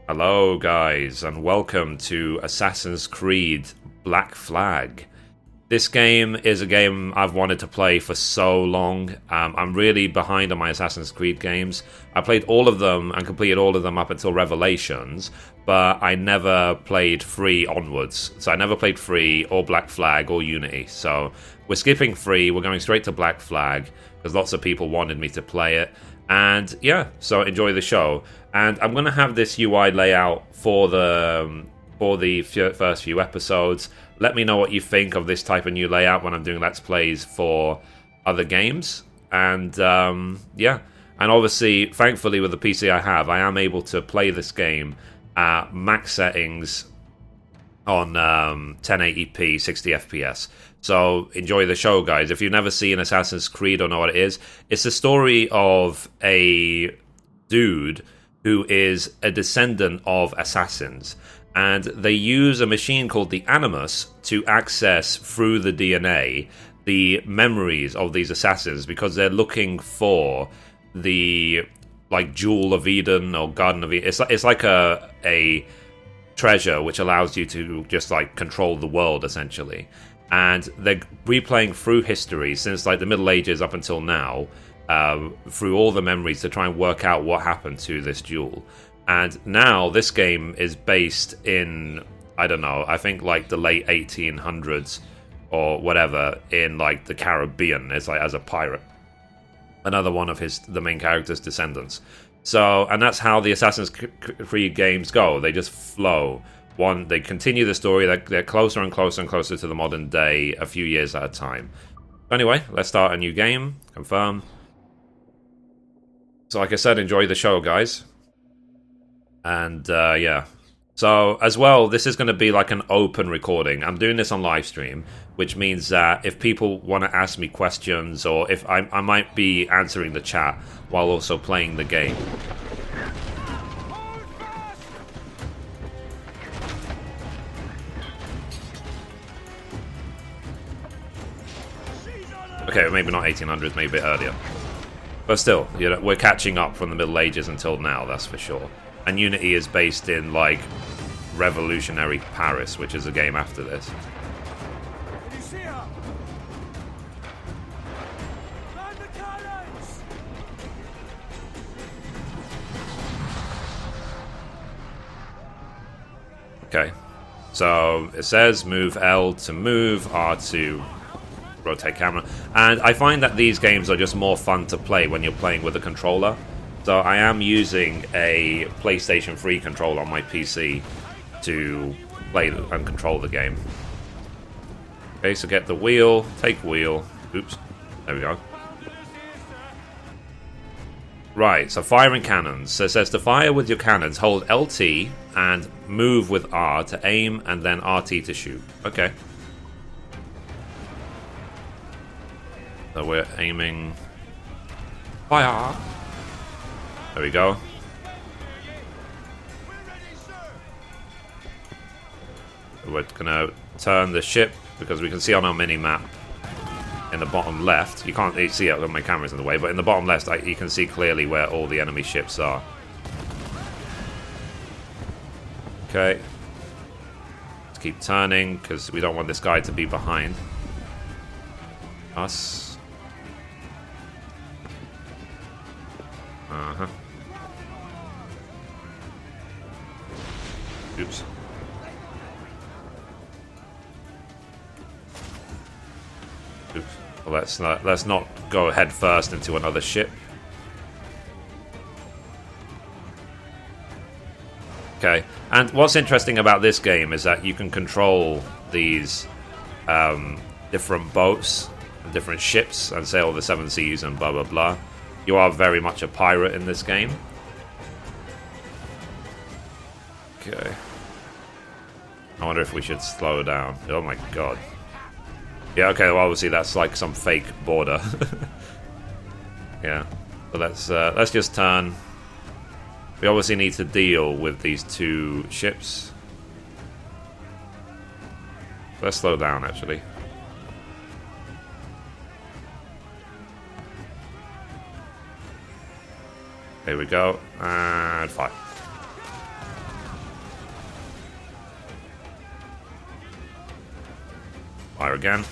Hello guys and welcome to Assassin's Creed Black Flag. This game is a game I've wanted to play for so long. I'm really behind on my Assassin's Creed games. I played all of them and completed all of them up until Revelations, but I never played 3 onwards. So I never played 3 or Black Flag or Unity. So we're skipping 3, we're going straight to Black Flag because lots of people wanted me to play it. And yeah, so enjoy the show. And I'm going to have this UI layout for the first few episodes. Let me know what you think of this type of new layout when I'm doing Let's Plays for other games. And yeah, and obviously, thankfully with the PC I have, I am able to play this game at max settings on 1080p 60 FPS. So enjoy the show, guys. If you've never seen Assassin's Creed or know what it is, it's the story of a dude who is a descendant of assassins. And they use a machine called the Animus to access, through the DNA, the memories of these assassins because they're looking for the, like, Jewel of Eden or Garden of Eden. It's like a treasure which allows you to just, like, control the world, essentially. And they're replaying through history since, like, the Middle Ages up until now, through all the memories to try and work out what happened to this jewel. And now this game is based in, I don't know, I think like the late 1800s or whatever, in like the Caribbean. It's like as a pirate. Another one of the main character's descendants. So, and that's how the Assassin's Creed games go. They just flow. They continue the story. They're closer and closer and closer to the modern day, a few years at a time. Anyway, let's start a new game. Confirm. So like I said, enjoy the show, guys. And yeah. So as well, this is going to be like an open recording. I'm doing this on live stream, which means that if people want to ask me questions, or if I might be answering the chat while also playing the game. Okay, maybe not 1800s, maybe a bit earlier. But still, you know, we're catching up from the Middle Ages until now, that's for sure. And Unity is based in, like, revolutionary Paris, which is a game after this. Can you see her? Land the cannons! Okay. So, it says move L to move, R to rotate camera. And I find that these games are just more fun to play when you're playing with a controller. So I am using a PlayStation 3 controller on my PC to play and control the game. Okay, so get the wheel, take wheel. Oops, there we go. Right, so firing cannons. So it says to fire with your cannons, hold LT and move with R to aim and then RT to shoot. Okay. So we're aiming. Fire! There we go. We're gonna turn the ship because we can see on our mini map in the bottom left. You can't see it, my camera's in the way, but in the bottom left you can see clearly where all the enemy ships are. Okay. Let's keep turning because we don't want this guy to be behind us. Uh-huh. Oops. Oops. Well, let's not go head first into another ship. Okay. And what's interesting about this game is that you can control these different boats and different ships and sail the 7 seas and blah blah blah. You are very much a pirate in this game. Okay. I wonder if we should slow down. Oh my god. Yeah, okay, well obviously that's like some fake border. Yeah. So let's just turn. We obviously need to deal with these 2 ships. Let's slow down actually. Here we go, and fire. Fire again.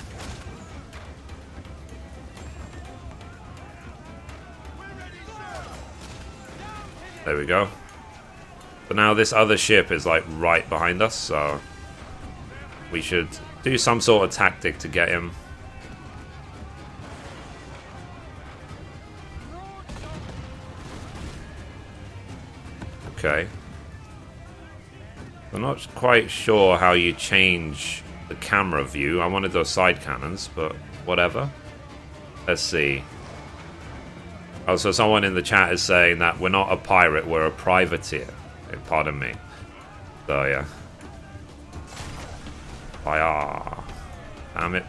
There we go. But now this other ship is like right behind us, so we should do some sort of tactic to get him. Okay. I'm not quite sure how you change the camera view. I wanted those side cannons, but whatever. Let's see. Oh, so someone in the chat is saying that we're not a pirate, we're a privateer. Pardon me. So, yeah. Fire. Damn it.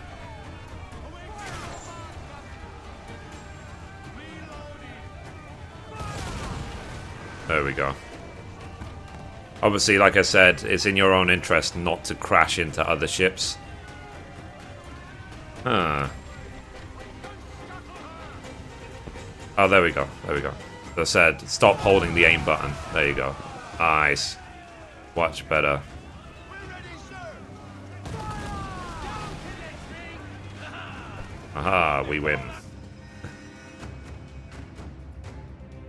There we go. Obviously, like I said, it's in your own interest not to crash into other ships. Huh. Oh, there we go. There we go. As I said, stop holding the aim button. There you go. Nice. Much better. Aha, we win.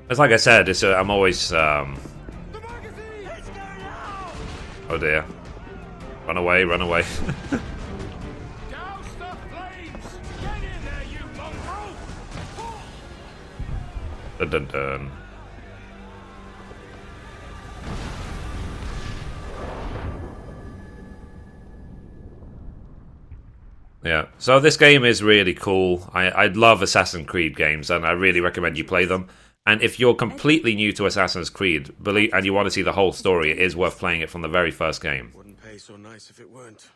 It's like I said, it's I'm always... Oh dear. Run away, run away. Dun dun dun. Yeah, so this game is really cool. I love Assassin's Creed games, and I really recommend you play them. And if you're completely new to Assassin's Creed, and you want to see the whole story, it is worth playing it from the very first game. Wouldn't pay so nice if it weren't.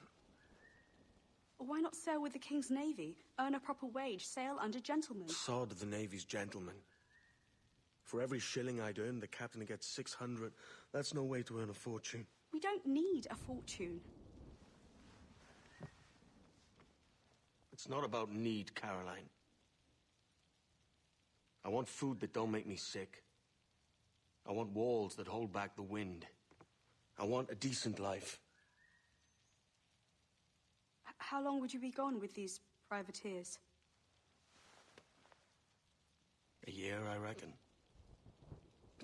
Why not sail with the King's Navy? Earn a proper wage, sail under gentlemen. Sod the Navy's gentlemen. For every shilling I'd earn, the captain gets 600. That's no way to earn a fortune. We don't need a fortune. It's not about need, Caroline. I want food that don't make me sick. I want walls that hold back the wind. I want a decent life. How long would you be gone with these privateers? A year, I reckon.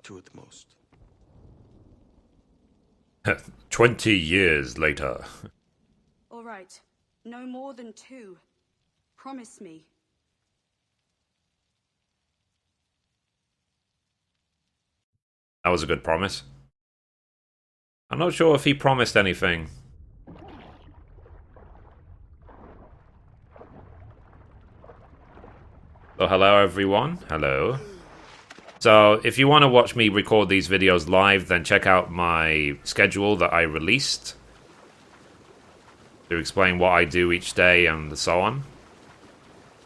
2 at the most. 20 years later. All right. No more than 2. Promise me. That was a good promise. I'm not sure if he promised anything. So hello everyone. Hello. So if you want to watch me record these videos live, then check out my schedule that I released to explain what I do each day and so on.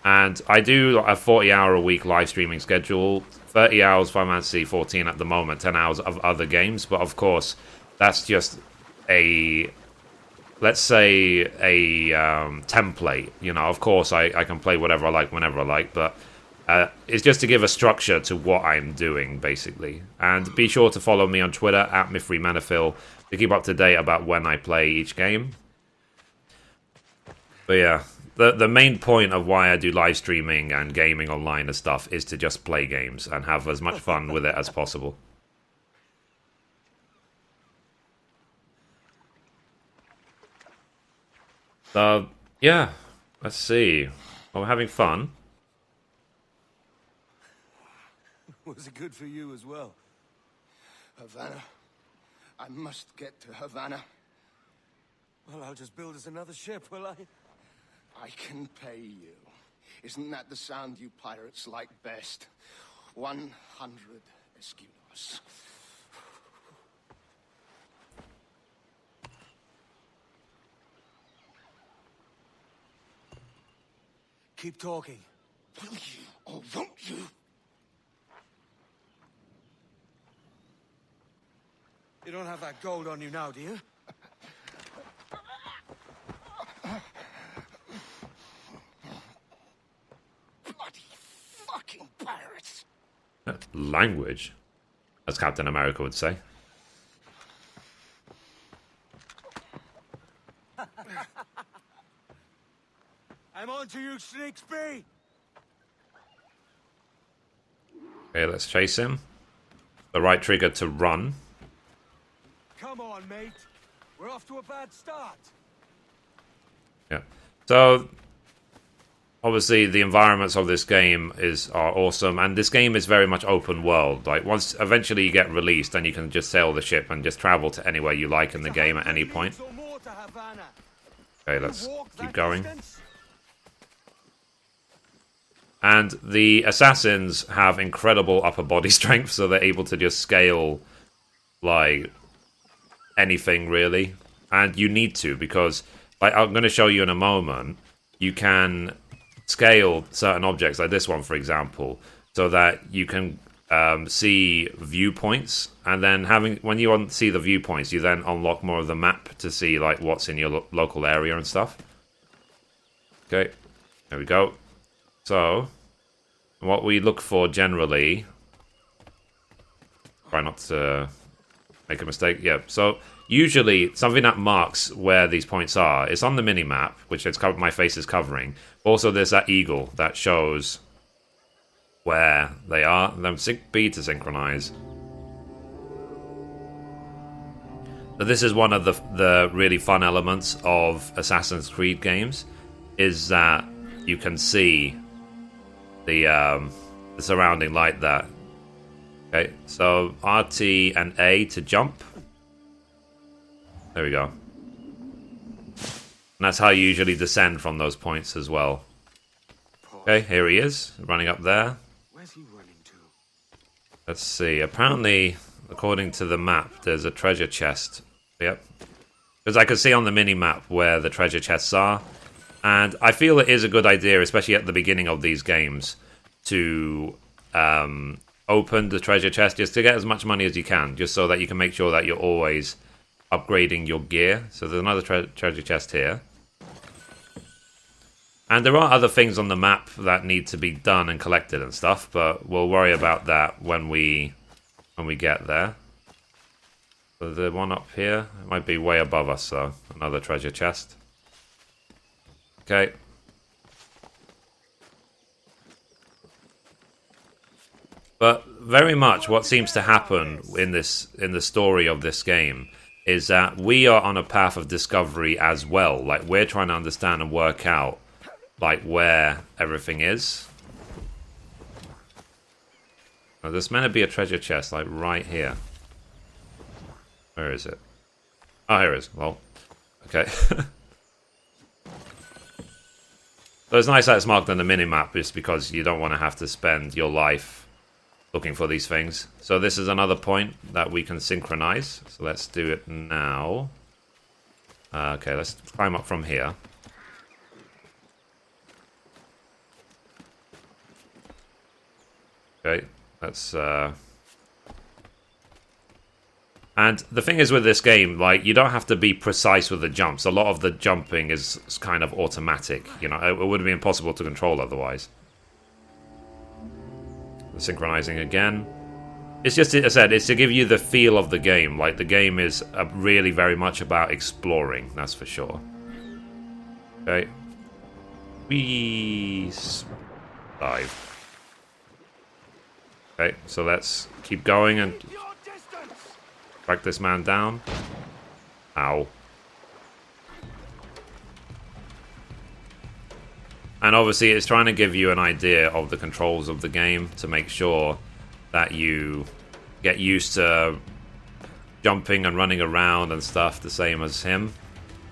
And I do a 40-hour-a-week live streaming schedule, 30 hours Final Fantasy 14 at the moment, 10 hours of other games, but of course, that's just a, let's say, a template. You know, of course, I can play whatever I like, whenever I like, but it's just to give a structure to what I'm doing, basically. And be sure to follow me on Twitter, @Mithrie to keep up to date about when I play each game. But yeah. The main point of why I do live streaming and gaming online and stuff is to just play games and have as much fun with it as possible. So, yeah. Let's see. Well, we're having fun. Was it good for you as well? Havana. I must get to Havana. Well, I'll just build us another ship, will I? I can pay you. Isn't that the sound you pirates like best? 100 escudos. Keep talking. Will you or won't you? You don't have that gold on you now, do you? Bloody fucking pirates! Language, as Captain America would say. I'm on to you, Snakesby! Okay, let's chase him. The right trigger to run. Come on, mate. We're off to a bad start. Yeah. So obviously the environments of this game are awesome, and this game is very much open world. Like once eventually you get released, then you can just sail the ship and just travel to anywhere you like in the game at any point. Okay, let's keep going. And the assassins have incredible upper body strength, so they're able to just scale like anything really. And you need to, because like I'm going to show you in a moment, you can scale certain objects, like this one for example, so that you can see viewpoints, and then when you see the viewpoints, you then unlock more of the map to see like what's in your local area and stuff. Okay, there we go. So what we look for generally, try not to make a mistake. Yeah, so usually something that marks where these points are, it's on the mini-map, which my face is covering. Also, there's that eagle that shows where they are. Then B to synchronize. So this is one of the really fun elements of Assassin's Creed games, is that you can see the surrounding like that. Okay, so RT and A to jump. There we go. And that's how you usually descend from those points as well. Okay, here he is, running up there. Where's he running to? Let's see. Apparently, according to the map, there's a treasure chest. Yep. Because I can see on the mini-map where the treasure chests are. And I feel it is a good idea, especially at the beginning of these games, to open the treasure chest just to get as much money as you can, just so that you can make sure that you're always upgrading your gear. So there's another treasure chest here. And there are other things on the map that need to be done and collected and stuff, but we'll worry about that when we get there. So the one up here, it might be way above us, so another treasure chest. Okay. But very much what seems to happen in the story of this game is that we are on a path of discovery as well. Like, we're trying to understand and work out like where everything is. Now, there's meant to be a treasure chest like right here. Where is it? Oh, here it is. Well, okay. So it's nice that it's marked on the minimap, just because you don't want to have to spend your life looking for these things. So this is another point that we can synchronize. So let's do it now. Okay, let's climb up from here. Okay, let's... And the thing is with this game, like, you don't have to be precise with the jumps. A lot of the jumping is kind of automatic. You know, it would be impossible to control otherwise. Synchronizing again. It's just, as I said, it's to give you the feel of the game. Like, the game is really very much about exploring, that's for sure. Okay. We dive. Okay, so let's keep going and track this man down. Ow. And obviously it's trying to give you an idea of the controls of the game to make sure that you get used to jumping and running around and stuff the same as him.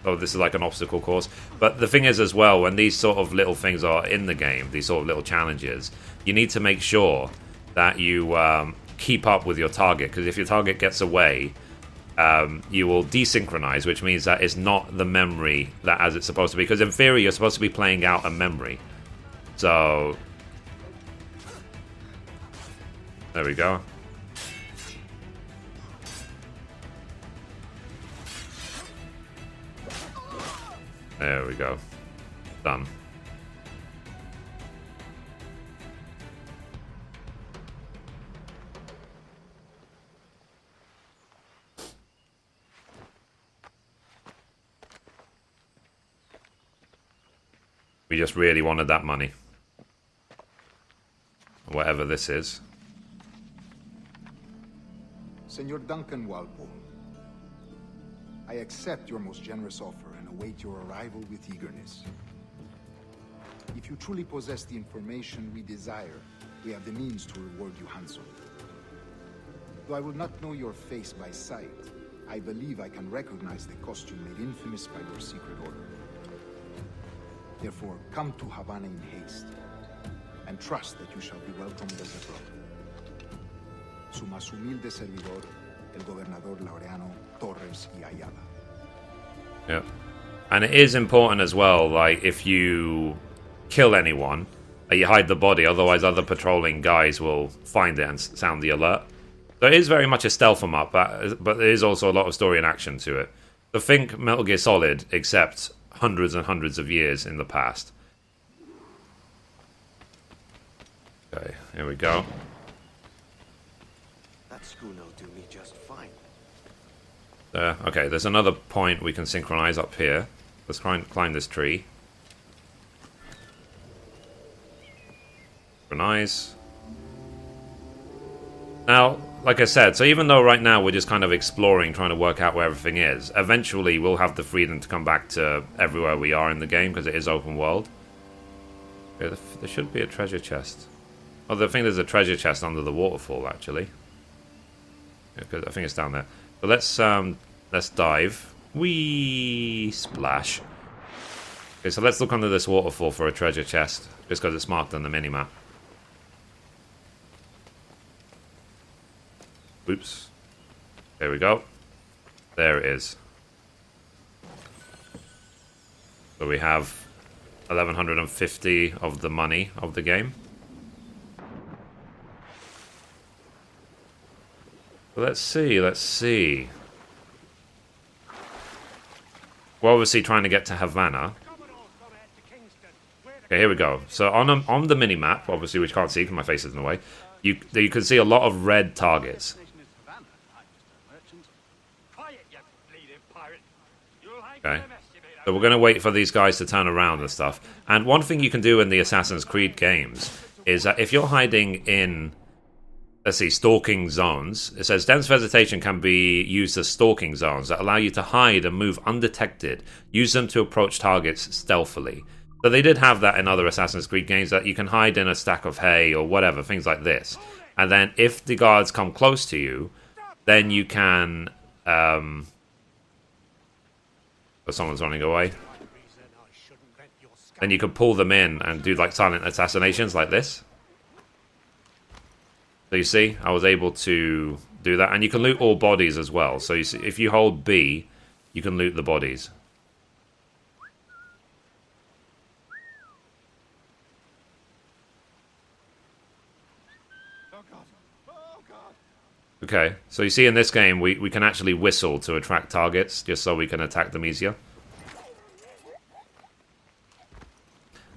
Oh, this is like an obstacle course. But the thing is as well, when these sort of little things are in the game, these sort of little challenges, you need to make sure that you keep up with your target, because if your target gets away, you will desynchronize, which means that it's not the memory that as it's supposed to be, because in theory you're supposed to be playing out a memory. So there we go. There we go. Done. We just really wanted that money. Whatever this is. Senor Duncan Walpole, I accept your most generous offer and await your arrival with eagerness. If you truly possess the information we desire, we have the means to reward you handsomely. Though I will not know your face by sight, I believe I can recognize the costume made infamous by your secret order. Therefore, come to Havana in haste, and trust that you shall be welcomed as a brother. Su más humilde servidor, el gobernador Laureano Torres y Ayala. Yep. And it is important as well, like, if you kill anyone, you hide the body, otherwise other patrolling guys will find it and sound the alert. So it is very much a stealth 'em up, but there is also a lot of story and action to it. So think Metal Gear Solid, except hundreds and hundreds of years in the past. Okay, here we go. That schooner'll do me just fine. Okay, there's another point we can synchronize up here. Let's climb this tree. Synchronize. Now, like I said, so even though right now we're just kind of exploring, trying to work out where everything is, eventually we'll have the freedom to come back to everywhere we are in the game, because it is open world. Okay, there should be a treasure chest. Oh, I think there's a treasure chest under the waterfall, actually. Yeah, I think it's down there. But let's dive. Whee! Splash. Okay, so let's look under this waterfall for a treasure chest, just because it's marked on the minimap. Oops. There we go. There it is. So we have 1150 of the money of the game. Well, let's see. We're obviously trying to get to Havana. Okay, here we go. So on the mini-map, obviously, which you can't see because my face is in the way, you can see a lot of red targets. Okay. So we're going to wait for these guys to turn around and stuff. And one thing you can do in the Assassin's Creed games is that if you're hiding in, let's see, stalking zones, it says dense vegetation can be used as stalking zones that allow you to hide and move undetected. Use them to approach targets stealthily. So they did have that in other Assassin's Creed games, that you can hide in a stack of hay or whatever, things like this. And then if the guards come close to you, then you can... But someone's running away. Then you can pull them in and do like silent assassinations like this. So you see, I was able to do that. And you can loot all bodies as well. So you see, if you hold B, you can loot the bodies. Okay, so you see in this game, we can actually whistle to attract targets, just so we can attack them easier.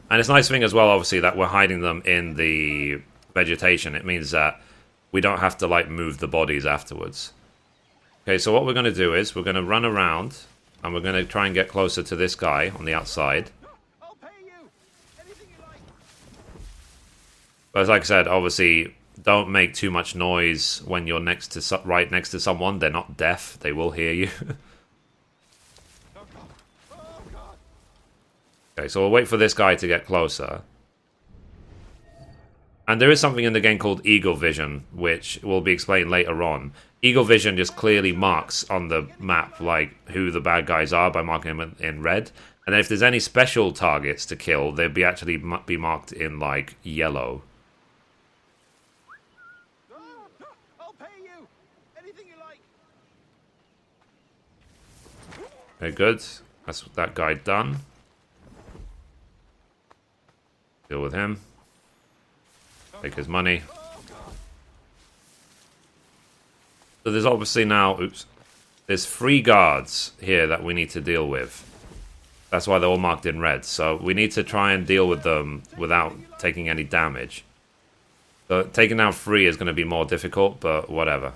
And it's a nice thing as well, obviously, that we're hiding them in the vegetation. It means that we don't have to, like, move the bodies afterwards. Okay, so what we're going to do is, we're going to run around, and we're going to try and get closer to this guy on the outside. But like I said, obviously... Don't make too much noise when you're right next to someone. They're not deaf. They will hear you. Okay, so we'll wait for this guy to get closer. And there is something in the game called Eagle Vision, which will be explained later on. Eagle Vision just clearly marks on the map like who the bad guys are by marking them in red. And then if there's any special targets to kill, they'd be actually be marked in like yellow. Okay, good. That's that guy done. Deal with him. Take his money. So there's obviously now... Oops. There's 3 guards here that we need to deal with. That's why they're all marked in red. So we need to try and deal with them without taking any damage. So taking down 3 is going to be more difficult, but whatever.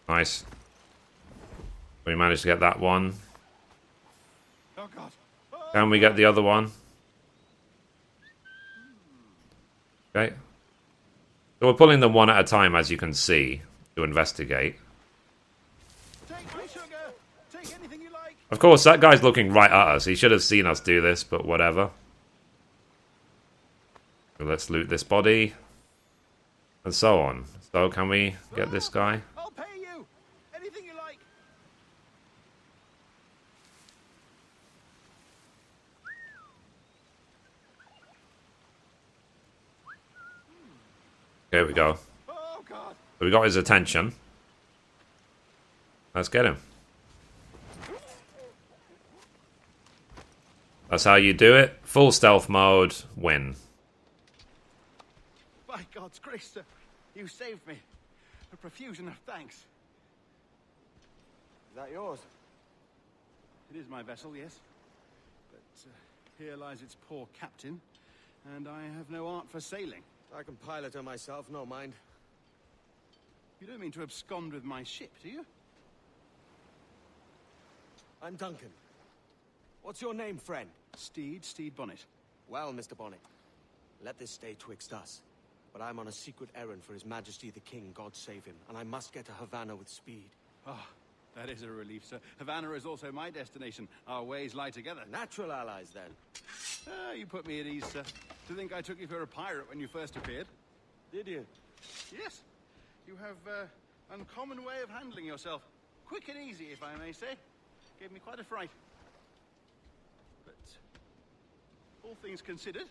Nice. We managed to get that one. Oh God. Can we get the other one? Okay. So we're pulling them one at a time, as you can see, to investigate. Take my sugar. Take anything you like. Of course, that guy's looking right at us. He should have seen us do this, but whatever. So let's loot this body. And so on. So can we get this guy? I'll pay you. Anything you like. Here we go. Oh God. So we got his attention. Let's get him. That's how you do it. Full stealth mode. Win. By God's grace, sir, you saved me. A profusion of thanks. Is that yours? It is my vessel, yes. But here lies its poor captain, and I have no art for sailing. I can pilot her myself, no mind. You don't mean to abscond with my ship, do you? I'm Duncan. What's your name, friend? Steed Bonnet. Well, Mr. Bonnet, let this stay twixt us. But I'm on a secret errand for His Majesty the King, God save him, and I must get to Havana with speed. Ah, that is a relief, sir. Havana is also my destination. Our ways lie together. Natural allies, then. Ah, you put me at ease, sir. To think I took you for a pirate when you first appeared. Did you? Yes. You have uncommon way of handling yourself. Quick and easy, if I may say. Gave me quite a fright. But all things considered,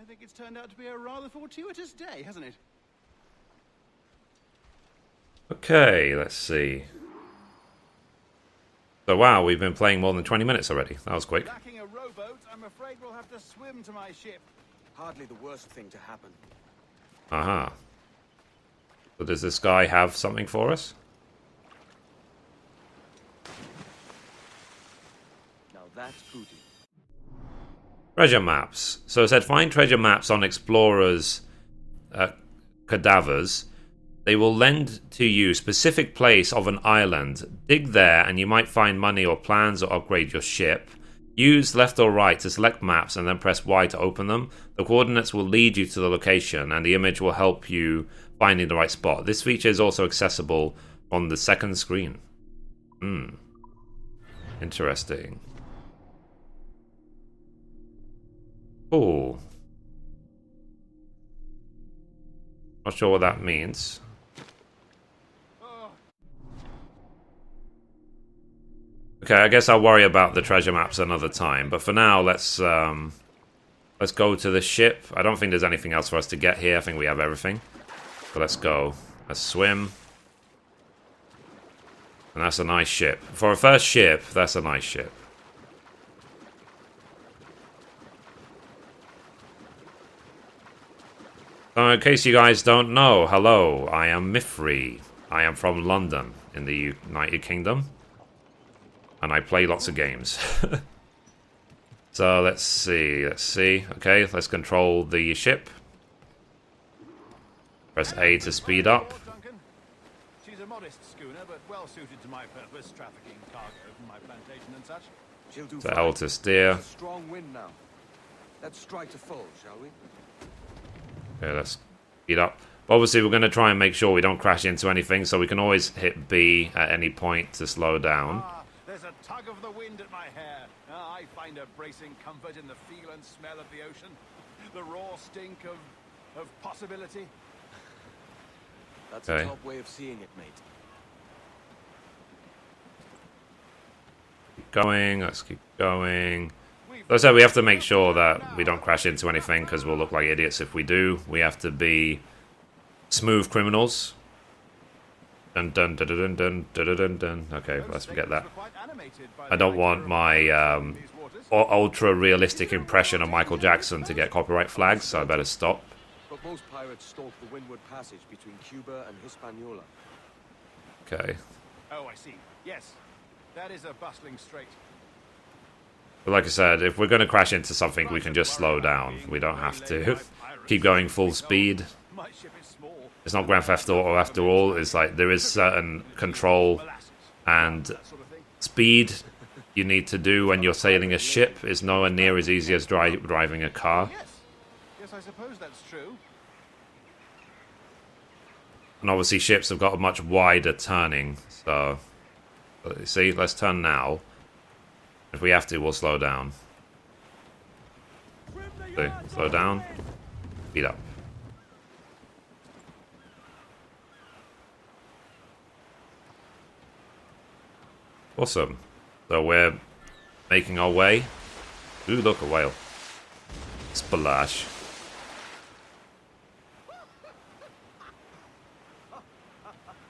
I think it's turned out to be a rather fortuitous day, hasn't it? Okay, let's see. So wow, we've been playing more than 20 minutes already. That was quick. Lacking a rowboat, I'm afraid we'll have to swim to my ship. Hardly the worst thing to happen. Aha. So does this guy have something for us? Now that's booty. Treasure maps. So it said find treasure maps on explorers' cadavers. They will lend to you specific place of an island. Dig there and you might find money or plans or upgrade your ship. Use left or right to select maps and then press Y to open them. The coordinates will lead you to the location and the image will help you finding the right spot. This feature is also accessible on the second screen. Interesting. Cool. Not sure what that means. Okay, I guess I'll worry about the treasure maps another time. But for now, let's go to the ship. I don't think there's anything else for us to get here. I think we have everything. So let's go. Let's swim. And that's a nice ship. For a first ship, that's a nice ship. So in case you guys don't know, hello, I am Mithrie. I am from London in the United Kingdom. And I play lots of games. So let's see. Okay, let's control the ship. Press A to speed up. She's a modest schooner, but well suited to my purpose, trafficking cargo from my plantation and such. She'll do The L to steer. It's a strong wind now. Let's strike to full, shall we? Okay, let's speed up. But obviously, we're going to try and make sure we don't crash into anything, so we can always hit B at any point to slow down. There's a tug of the wind at my hair. I find a bracing comfort in the feel and smell of the ocean. The raw stink of possibility. That's Okay. a top way of seeing it, mate. Keep going, let's keep going. So I said we have to make sure that we don't crash into anything, because we'll look like idiots if we do. We have to be smooth criminals. Dun dun dun dun dun dun dun dun. Okay, let's forget that. I don't want my ultra-realistic impression of Michael Jackson to get copyright flags, so I better stop. But most pirates stalk the windward passage between Cuba and Hispaniola. Okay. Oh, I see. Yes, that is a bustling strait. But like I said, if we're going to crash into something, we can just slow down. We don't have to keep going full speed. My ship is small. It's not Grand Theft Auto after all. It's like there is certain control and speed you need to do when you're sailing a ship. It's nowhere near as easy as driving a car. Yes, I suppose that's true. And obviously ships have got a much wider turning, so... See, let's turn now. If we have to, we'll slow down. See, slow down. Speed up. Awesome. So we're making our way. Ooh, look, a whale. Splash.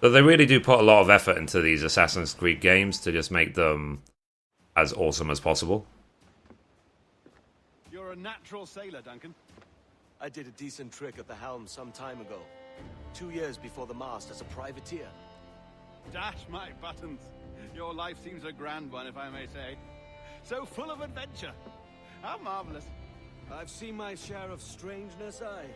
So they really do put a lot of effort into these Assassin's Creed games to just make them as awesome as possible. You're a natural sailor, Duncan. I did a decent trick at the helm some time ago. 2 years before the mast as a privateer. Dash my buttons. Your life seems a grand one, if I may say. So full of adventure. How marvelous. I've seen my share of strangeness, aye.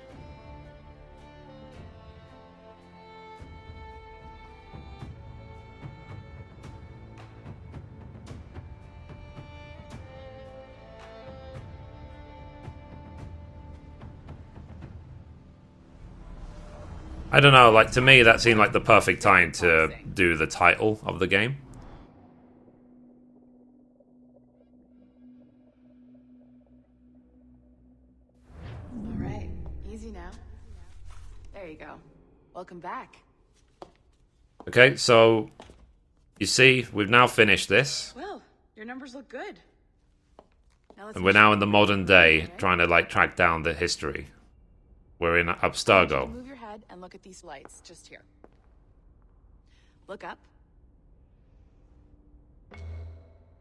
I don't know, like, to me that seemed like the perfect time to do the title of the game. Alright, easy now. There you go. Welcome back. Okay, so you see, we've now finished this. Well, your numbers look good. Now let's And we're now in the modern day, trying to, like, track down the history. We're in Abstergo. Move your head and look at these lights just here. Look up.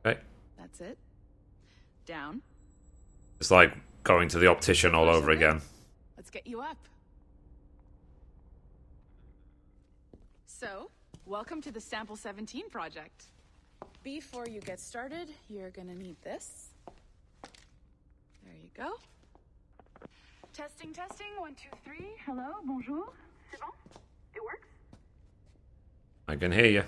Okay. That's it. Down. It's like going to the optician all over again. Let's get you up. So, welcome to the Sample 17 project. Before you get started, you're gonna need this. There you go. Testing, testing, 1, 2, 3. Hello, bonjour. C'est bon? It works? I can hear you.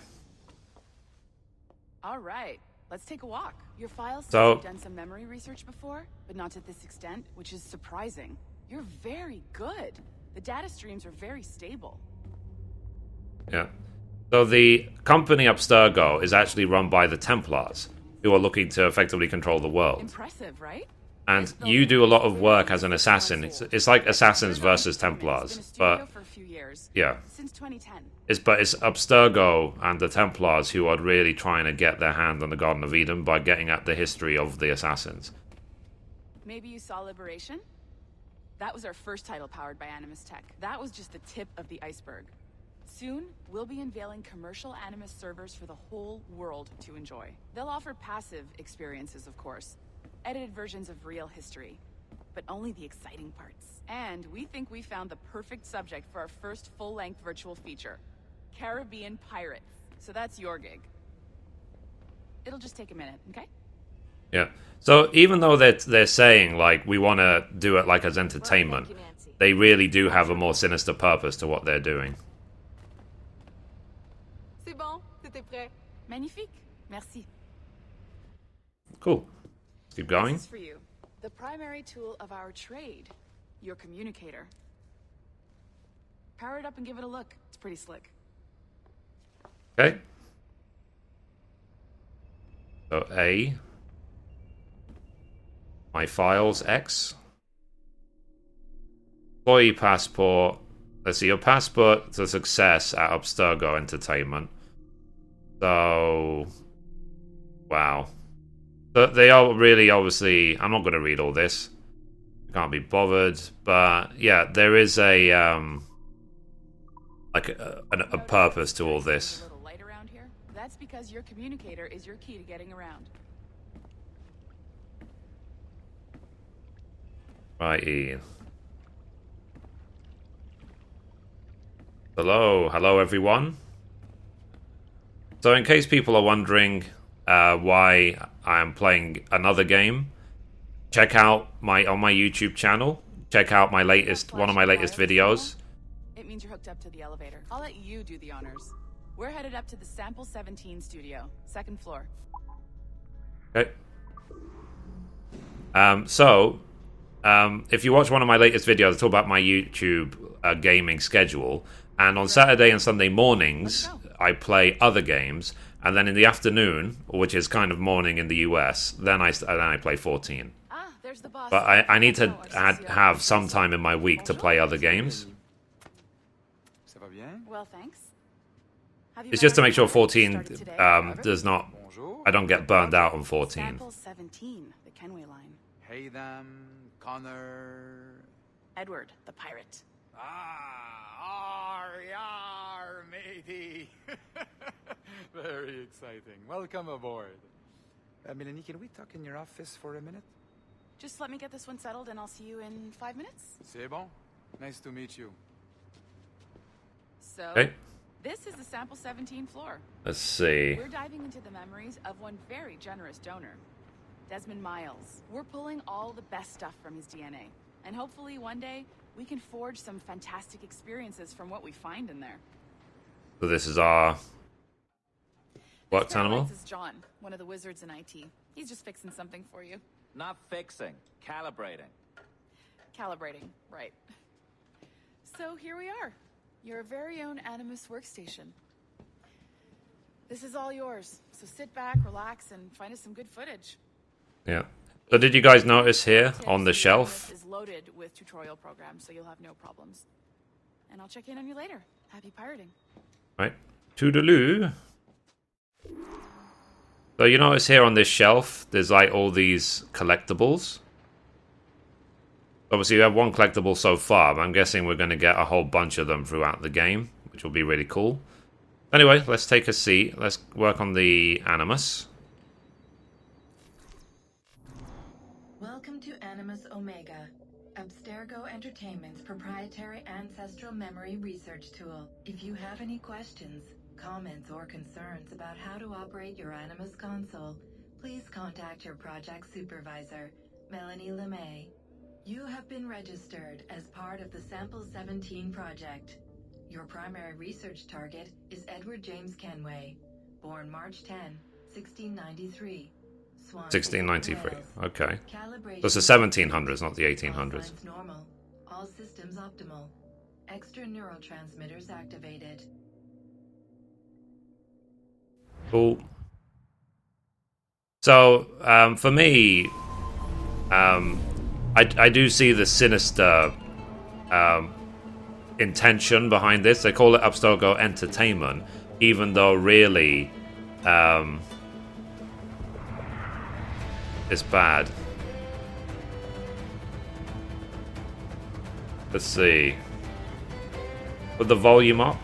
All right, let's take a walk. Your files So- you've done some memory research before, but not to this extent, which is surprising. You're very good. The data streams are very stable. Yeah. So the company Abstergo is actually run by the Templars, who are looking to effectively control the world. Impressive, right? And you do a lot of work as an assassin. It's like Assassins versus Templars, but for a few years, yeah, since 2010. it's Abstergo and the Templars who are really trying to get their hand on the Garden of Eden by getting at the history of the Assassins. Maybe you saw Liberation? That was our first title powered by Animus Tech. That was just the tip of the iceberg. Soon, we'll be unveiling commercial Animus servers for the whole world to enjoy. They'll offer passive experiences, of course. Edited versions of real history. But only the exciting parts. And we think we found the perfect subject for our first full-length virtual feature. Caribbean pirates. So that's your gig. It'll just take a minute, okay? Yeah. So even though they're saying, like, we want to do it like as entertainment, they really do have a more sinister purpose to what they're doing. C'est bon, c'était prêt. Magnifique. Merci. Cool. Keep going. This is for you. The primary tool of our trade. Your communicator. Power it up and give it a look. It's pretty slick. Okay. So A. My files, X. Employee passport. Let's see, your passport to success at Abstergo Entertainment. So, wow. But they are really, obviously, I'm not going to read all this. Can't be bothered. But, yeah, there is a, like, a purpose to all this. A little light around here? That's because your communicator is your key to getting around. Righty. Hello everyone. So in case people are wondering why I am playing another game, check out on my YouTube channel. Check out one of my latest videos. It means you're hooked up to the elevator. I'll let you do the honors. We're headed up to the Sample 17 studio, 2nd floor. Okay. If you watch one of my latest videos, I talk about my YouTube gaming schedule. And on Saturday and Sunday mornings, I play other games. And then in the afternoon, which is kind of morning in the US, then I play 14. Ah, there's the boss. But I need to have some time in my week to play other games. Well, thanks. It's just to make sure 14 does not... I don't get burned out on 14. Sample 17, the Kenway line. Haytham, Connor... Edward, the pirate. Yar, matey. Very exciting. Welcome aboard. Melanie, can we talk in your office for a minute? Just let me get this one settled and I'll see you in 5 minutes. C'est bon. Nice to meet you. So, Okay. this is the Sample 17 floor. Let's see. We're diving into the memories of one very generous donor, Desmond Miles. We're pulling all the best stuff from his DNA. And hopefully one day, we can forge some fantastic experiences from what we find in there. So this is our... What animal? This is John, one of the wizards in IT. He's just fixing something for you. Not fixing, calibrating. Calibrating, right. So here we are. Your very own Animus workstation. This is all yours. So sit back, relax, and find us some good footage. Yeah. So did you guys notice here on the shelf? Is loaded with tutorial programs, so you'll have no problems. And I'll check in on you later. Happy pirating. Right. Toodaloo. So you notice here on this shelf, there's like all these collectibles. Obviously, we have one collectible so far, but I'm guessing we're going to get a whole bunch of them throughout the game, which will be really cool. Anyway, let's take a seat. Let's work on the Animus. Welcome to Animus Omega, Abstergo Entertainment's proprietary ancestral memory research tool. If you have any questions, comments, or concerns about how to operate your Animus console, please contact your project supervisor, Melanie LeMay. You have been registered as part of the Sample 17 project. Your primary research target is Edward James Kenway, born March 10, 1693. 1693, okay. So it's the 1700s, not the 1800s. Normal. All systems optimal. Extra neurotransmitters activated. Cool. So, for me, I do see the sinister intention behind this. They call it Abstergo Entertainment, even though really it's bad. Let's see. Put the volume up.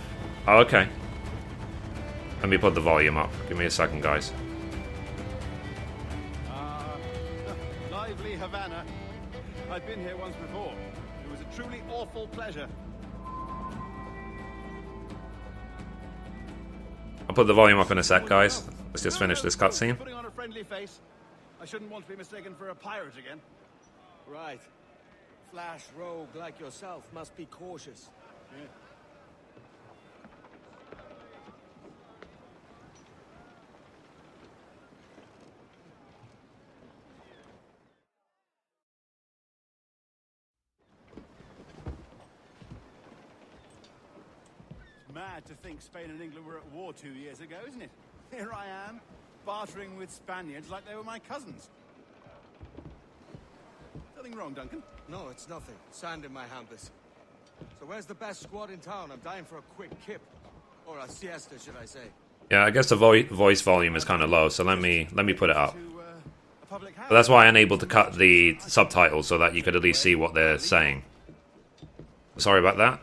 Oh, okay. Let me put the volume up. Give me a second, guys. Lively Havana. I've been here once before. It was a truly awful pleasure. I'll put the volume up in a sec, guys. Let's just finish this cutscene. Putting on a friendly face. I shouldn't want to be mistaken for a pirate again. Right. Flash rogue like yourself must be cautious. Yeah. Mad to think Spain and England were at war 2 years ago, isn't it? Here I am, bartering with Spaniards like they were my cousins. Nothing wrong, Duncan? No, it's nothing. Sand in my hampers. So where's the best squad in town? I'm dying for a quick kip. Or a siesta, should I say. Yeah, I guess the voice volume is kind of low, so let me put it up. But that's why I'm able to cut the subtitles so that you could at least see what they're saying. Sorry about that.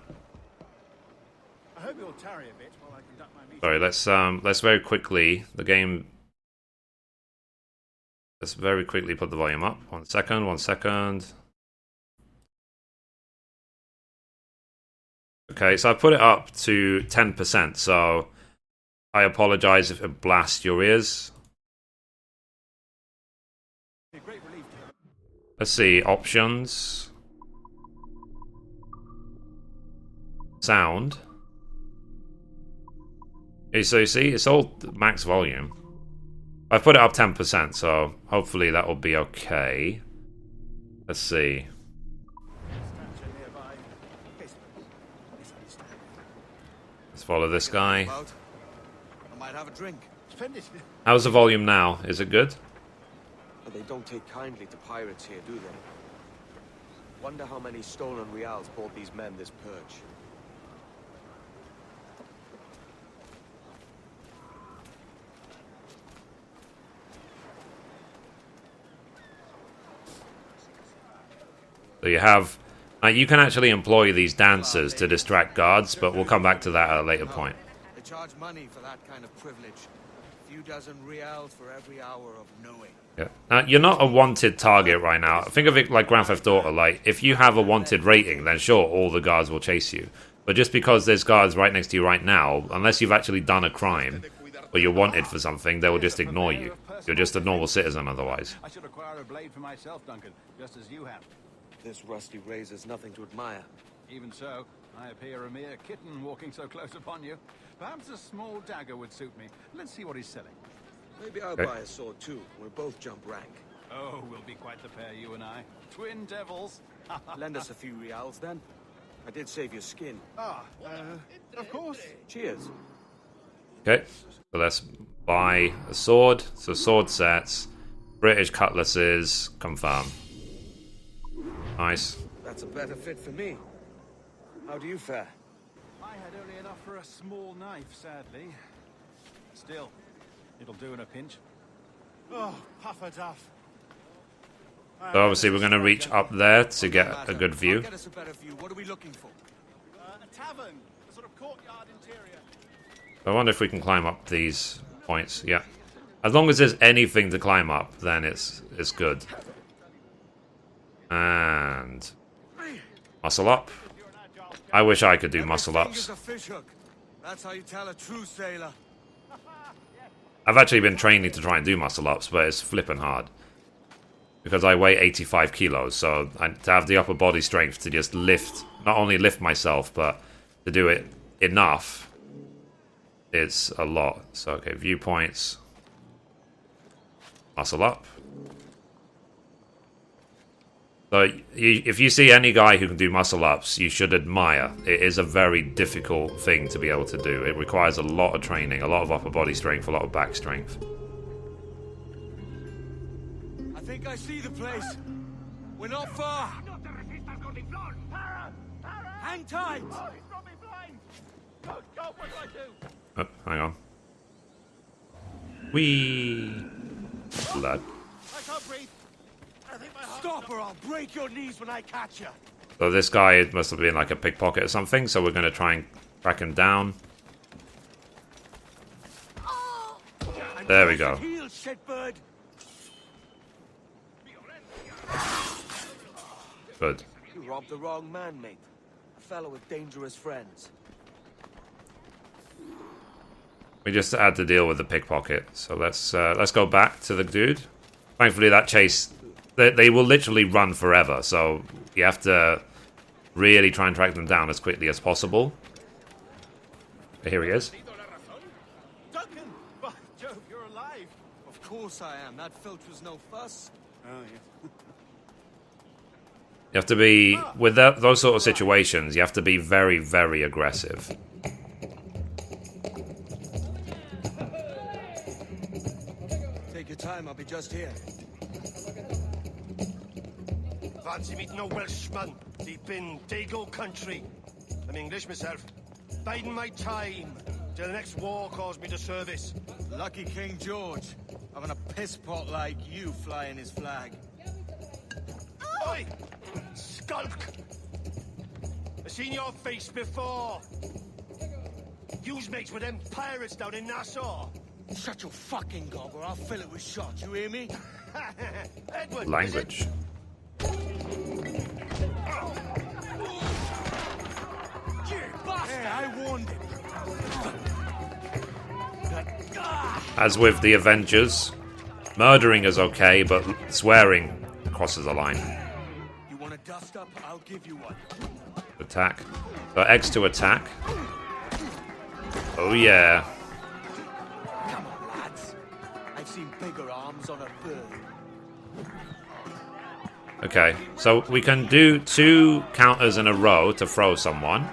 I hope you'll tarry a bit while I conduct my meeting. Sorry, let's very quickly let's very quickly put the volume up. 1 second, 1 second. Okay, so I put it up to 10%, so I apologize if it blasts your ears. Let's see, options. sound. So you see, it's all max volume. I've put it up 10%, so hopefully that will be okay. Let's see. Let's follow this guy. I might have a drink. How's the volume now? Is it good? But they don't take kindly to pirates here, do they? Wonder how many stolen reals bought these men this purge. So you have... you can actually employ these dancers to distract guards, but we'll come back to that at a later point. They charge money for that kind of privilege. A few dozen reals for every hour of knowing. Yeah. Now, you're not a wanted target right now. Think of it like Grand Theft Auto. Like, if you have a wanted rating, then sure, all the guards will chase you. But just because there's guards right next to you right now, unless you've actually done a crime, or you're wanted for something, they will just ignore you. You're just a normal citizen otherwise. I should acquire a blade for myself, Duncan, just as you have. This rusty razor's nothing to admire. Even so, I appear a mere kitten walking so close upon you. Perhaps a small dagger would suit me. Let's see what he's selling. Maybe I'll buy a sword too. We'll both jump rank. Oh, we'll be quite the pair, you and I. Twin devils. Lend us a few reals, then. I did save your skin. Of course. Cheers. Okay, so let's buy a sword. So sword sets, British cutlasses, confirm. Nice. That's a better fit for me. How do you fare? I had only enough for a small knife, sadly. Still, it'll do in a pinch. Oh, puffer duff. So obviously we're going to reach up there to get a good view. Get us a better view. What are we looking for? A tavern, a sort of courtyard interior. I wonder if we can climb up these points. Yeah. As long as there's anything to climb up, then it's good. And muscle up. I wish I could do muscle ups. That's how you tell a true sailor. I've actually been training to try and do muscle ups, but it's flipping hard. Because I weigh 85 kilos, so to have the upper body strength to just lift, not only lift myself, but to do it enough, it's a lot. So, okay, viewpoints. Muscle up. So, if you see any guy who can do muscle-ups, you should admire. It is a very difficult thing to be able to do. It requires a lot of training, a lot of upper body strength, a lot of back strength. I think I see the place. We're not far. Hang tight. Oh, he's got me blind. Oh, God, what do I do? Oh, hang on. Whee! Blood. I can't breathe. Stop or I'll break your knees when I catch you. So this guy must have been like a pickpocket or something, so we're going to try and track him down. There we go. Good. You robbed the wrong man, mate. A fellow with dangerous friends. We just had to deal with the pickpocket, so let's go back to the dude. Thankfully, that chase, they will literally run forever, so you have to really try and track them down as quickly as possible. Here he is. Duncan! By Jove, you're alive! Of course I am. That filch was no fuss. Oh, yes. You have to be, with those sort of situations, you have to be very, very aggressive. Take your time, I'll be just here. Fancy meeting no Welshman deep in Dago country. I'm English myself. Biding my time till the next war calls me to service. Lucky King George, having a piss pot like you flying his flag. Oi! Skulk! I've seen your face before. You's mates with them pirates down in Nassau. Shut your fucking gob or I'll fill it with shot, you hear me? Edward, Language. Hey, I warned him. As with the Avengers, murdering is okay, but swearing crosses the line. You want to dust up, I'll give you one. Attack. So X to attack. Oh yeah. Come on, lads. I've seen bigger arms on a bird. Okay, so we can do 2 counters in a row to throw someone.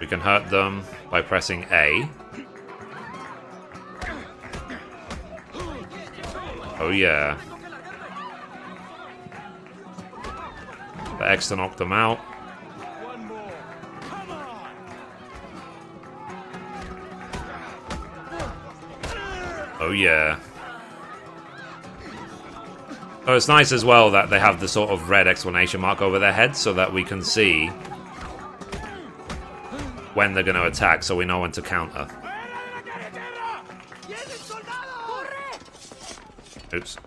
We can hurt them by pressing A. Oh yeah. The X to knock them out. Oh yeah. Oh, it's nice as well that they have the sort of red exclamation mark over their heads so that we can see when they're going to attack, so we know when to counter. Oops.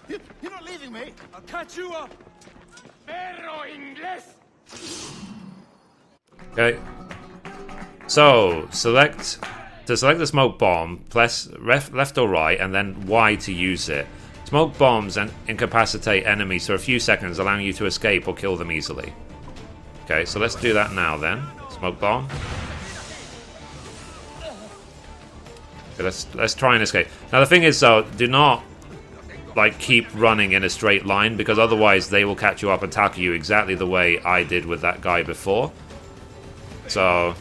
You're not leaving me. I'll catch you up. Perro inglés. Okay. So, to select the smoke bomb, press left or right, and then Y to use it. Smoke bombs and incapacitate enemies for a few seconds, allowing you to escape or kill them easily. Okay, so let's do that now then. Smoke bomb. Okay, let's try and escape. Now the thing is though, do not like keep running in a straight line, because otherwise they will catch you up and tackle you exactly the way I did with that guy before. So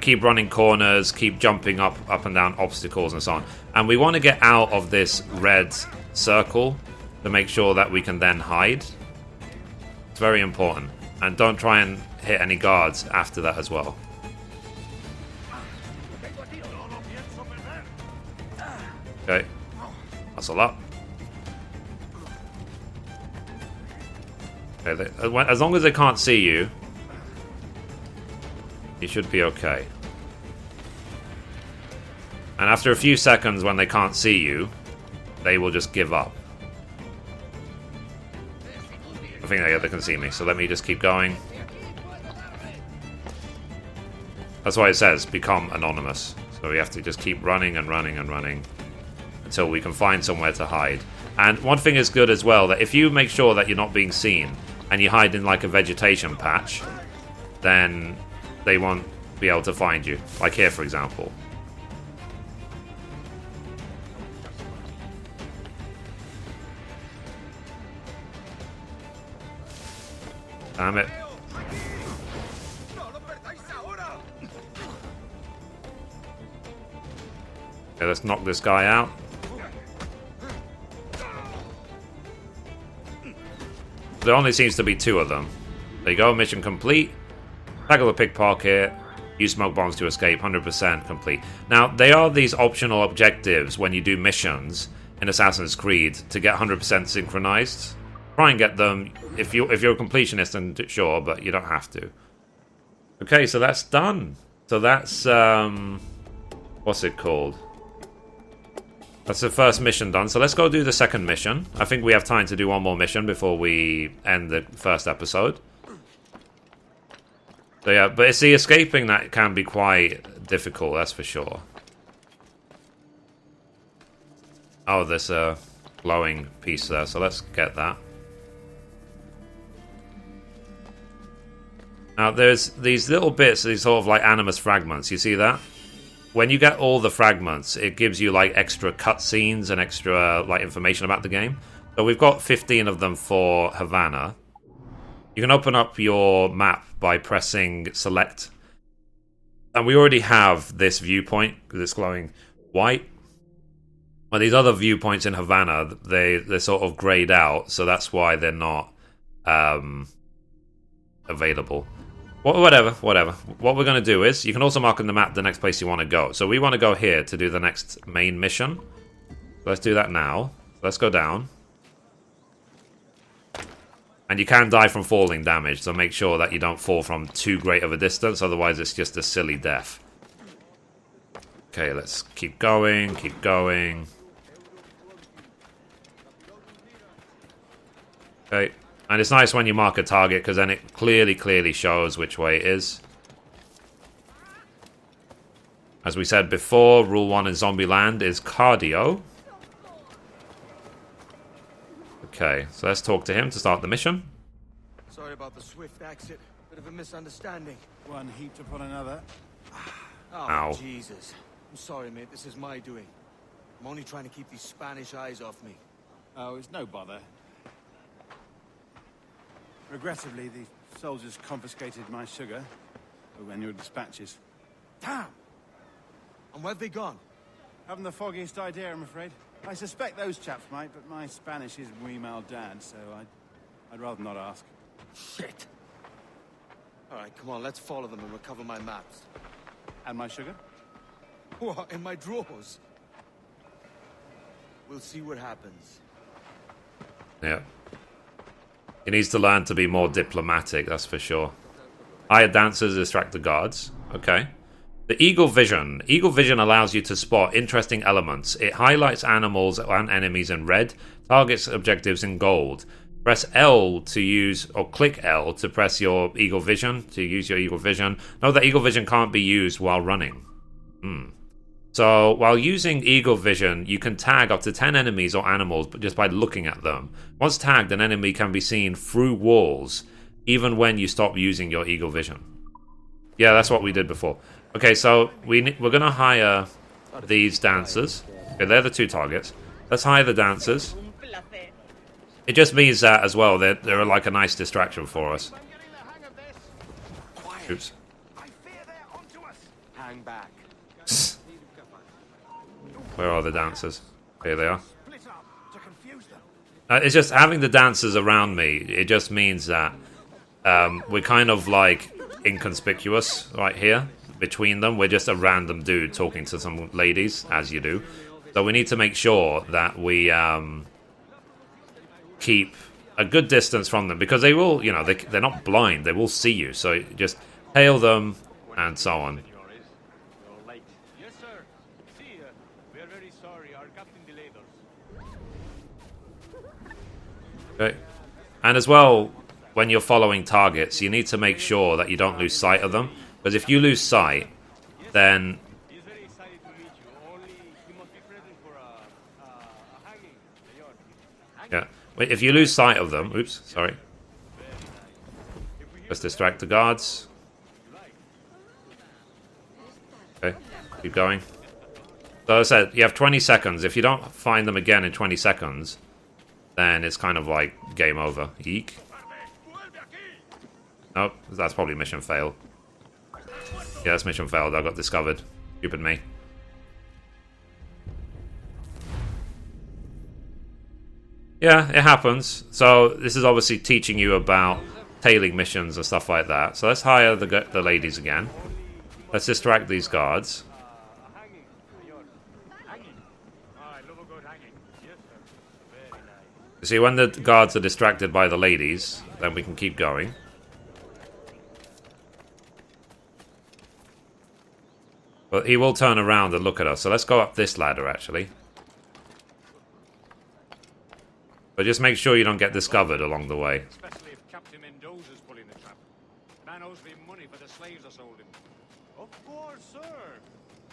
keep running corners, keep jumping up and down obstacles and so on. And we want to get out of this red circle to make sure that we can then hide. It's very important. And don't try and hit any guards after that as well. Okay. Hustle up. Okay, as long as they can't see you, you should be okay. And after a few seconds when they can't see you, they will just give up. I think they can see me, so let me just keep going. That's why it says become anonymous. So we have to just keep running and running and running until we can find somewhere to hide. And one thing is good as well, that if you make sure that you're not being seen and you hide in like a vegetation patch, then they won't be able to find you. Like here, for example. Damn it. Okay, let's knock this guy out. There only seems to be 2 of them. There you go, mission complete. Tackle the pickpocket. Use smoke bombs to escape. 100% complete. Now, they are these optional objectives when you do missions in Assassin's Creed to get 100% synchronized. Try and get them if you're a completionist, and sure, but you don't have to. Okay, so that's done. So that's what's it called? That's the first mission done. So let's go do the second mission. I think we have time to do one more mission before we end the first episode. So yeah, but it's the escaping that can be quite difficult, that's for sure. Oh, there's a glowing piece there, so let's get that. Now, there's these little bits, these sort of like animus fragments. You see that? When you get all the fragments, it gives you like extra cutscenes and extra like information about the game. So we've got 15 of them for Havana. You can open up your map by pressing select. And we already have this viewpoint because it's glowing white. But these other viewpoints in Havana, they're sort of grayed out, so that's why they're not available. Whatever. What we're going to do is, you can also mark on the map the next place you want to go. So we want to go here to do the next main mission. Let's do that now. Let's go down. And you can die from falling damage, so make sure that you don't fall from too great of a distance, otherwise it's just a silly death. Okay, let's keep going. Okay, and it's nice when you mark a target, because then it clearly shows which way it is. As we said before, rule 1 in Zombieland is cardio. Okay, so let's talk to him to start the mission. Sorry about the swift exit. Bit of a misunderstanding. One heaped upon another. Oh, Ow. Jesus. I'm sorry, mate. This is my doing. I'm only trying to keep these Spanish eyes off me. Oh, it's no bother. Regrettably, the soldiers confiscated my sugar when your dispatches. Damn! And where've they gone? Haven't the foggiest idea, I'm afraid. I suspect those chaps might, but my Spanish is muy mal dad, so I'd rather not ask. Shit! Alright, come on, let's follow them and recover my maps. And my sugar? What, in my drawers? We'll see what happens. Yeah. He needs to learn to be more diplomatic, that's for sure. Hire dancers, distract the guards. Okay. The Eagle Vision. Eagle Vision allows you to spot interesting elements. It highlights animals and enemies in red, targets objectives in gold. Press L to use, or click L to press your Eagle Vision, to use your Eagle Vision. Note that Eagle Vision can't be used while running. So, while using Eagle Vision, you can tag up to 10 enemies or animals just by looking at them. Once tagged, an enemy can be seen through walls, even when you stop using your Eagle Vision. Yeah, that's what we did before. Okay, so we're going to hire these dancers. Okay, they're the 2 targets. Let's hire the dancers. It just means that, as well, they're like a nice distraction for us. Oops. Hang back. Where are the dancers? Here they are. It's just having the dancers around me, it just means that we're kind of like inconspicuous right here between them. We're just a random dude talking to some ladies, as you do. So we need to make sure that we keep a good distance from them, because they will, you know, they're not blind. They will see you. So just hail them and so on. Yes, sir. See, we are very sorry. Our captain delayed us. Okay. And as well, when you're following targets, you need to make sure that you don't lose sight of them. Because if you lose sight, then... He is very excited to meet you. Only he must be present for a hanging, senor. Yeah. Wait, if you lose sight of them... Oops, sorry. Let's distract the guards. Okay, keep going. So as I said, you have 20 seconds. If you don't find them again in 20 seconds, then it's kind of like game over. Eek. Nope, that's probably mission failed. Yeah, that's mission failed. I got discovered. Stupid me. Yeah, it happens. So this is obviously teaching you about tailing missions and stuff like that. So let's hire the ladies again. Let's distract these guards. You see, when the guards are distracted by the ladies, then we can keep going. But he will turn around and look at us. So let's go up this ladder, actually. But just make sure you don't get discovered along the way. Especially if Captain Mendoza's pulling the trap. Man owes me money for the slaves I sold him. Of course, sir.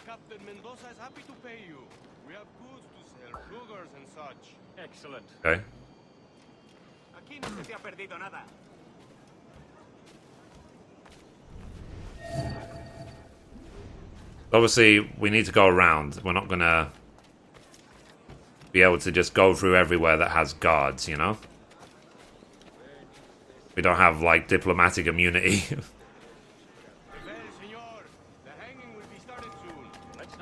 Captain Mendoza is happy to pay you. We have goods to sell, sugars and such. Excellent. Okay. Aquí no se te ha perdido nada. Obviously, we need to go around. We're not going to be able to just go through everywhere that has guards, you know? We don't have, like, diplomatic immunity.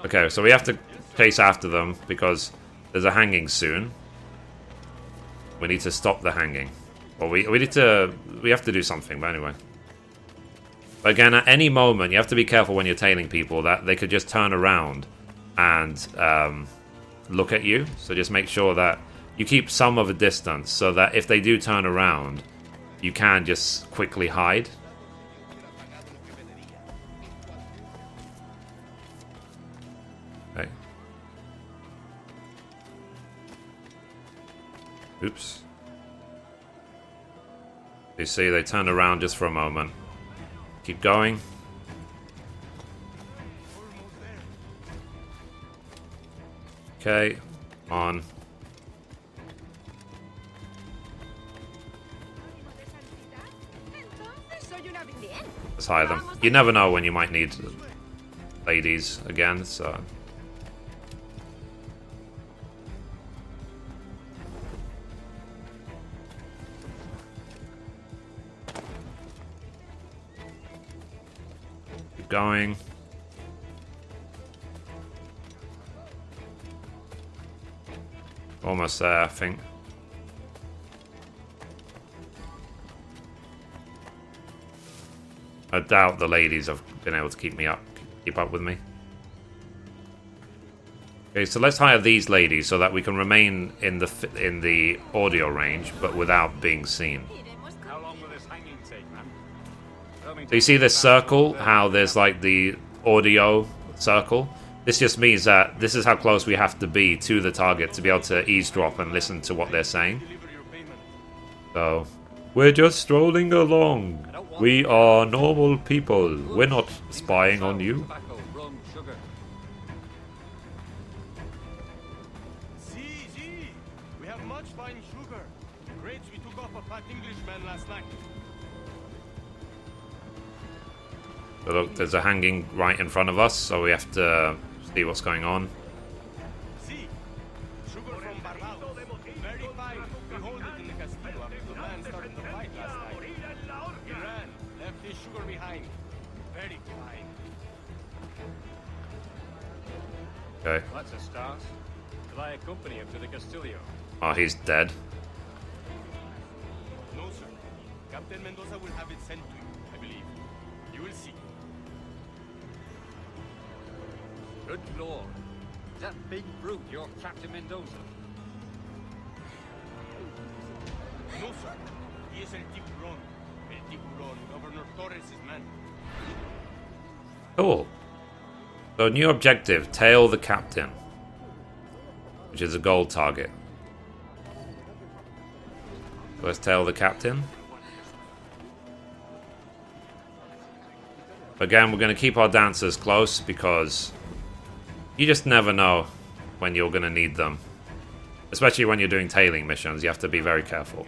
Okay, so we have to chase after them because there's a hanging soon. We need to stop the hanging. Well, we have to do something, but anyway. But again, at any moment, you have to be careful when you're tailing people that they could just turn around and look at you. So just make sure that you keep some of a distance so that if they do turn around, you can just quickly hide. Okay. Oops. You see, they turn around just for a moment. Keep going. Okay, on. Let's hire them. You never know when you might need ladies again, so... Keep going. Almost there, I think. I doubt the ladies have been able to keep up with me. Okay, so let's hire these ladies so that we can remain in the audio range, but without being seen. How long will this hanging take, man? So you see this circle? How there's like the audio circle? This just means that this is how close we have to be to the target to be able to eavesdrop and listen to what they're saying. So, we're just strolling along. We are normal people. We're not spying on you. See, we have much fine sugar. Grapes we took off a fat Englishman last night. So look, there's a hanging right in front of us, so we have to see what's going on. See, sugar from Barbados. Very fine. We hold it in the castillo after the man started the fight last night. He ran, left his sugar behind. Very fine. Okay. That's a start. Shall I accompany him to the Castillo? Oh, he's dead. No, sir. Captain Mendoza will have it sent to you, I believe. You will see. Good lord. Is that big brute your Captain Mendoza? No, sir. He is El Tiburon. El Tiburon, Governor Torres' man. Cool. So new objective, tail the captain. Which is a gold target. Let's tail the captain. Again, we're going to keep our dancers close because you just never know when you're going to need them. Especially when you're doing tailing missions, you have to be very careful.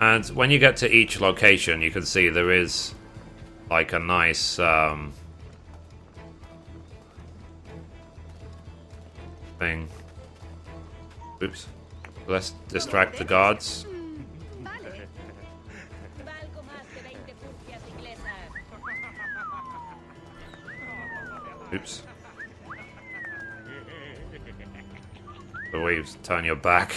And when you get to each location, you can see there is like a nice thing. Oops. Let's distract the guards. Oops. The waves turn your back.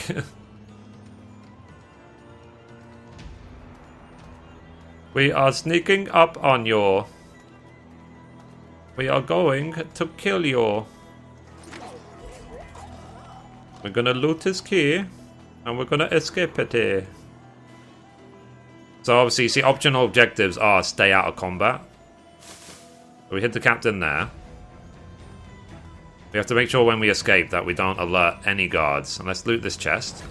We are sneaking up on you. We are going to kill you. We're gonna loot his key, and we're gonna escape it. So obviously, you see, optional objectives are stay out of combat. We hit the captain there. We have to make sure when we escape that we don't alert any guards. And let's loot this chest.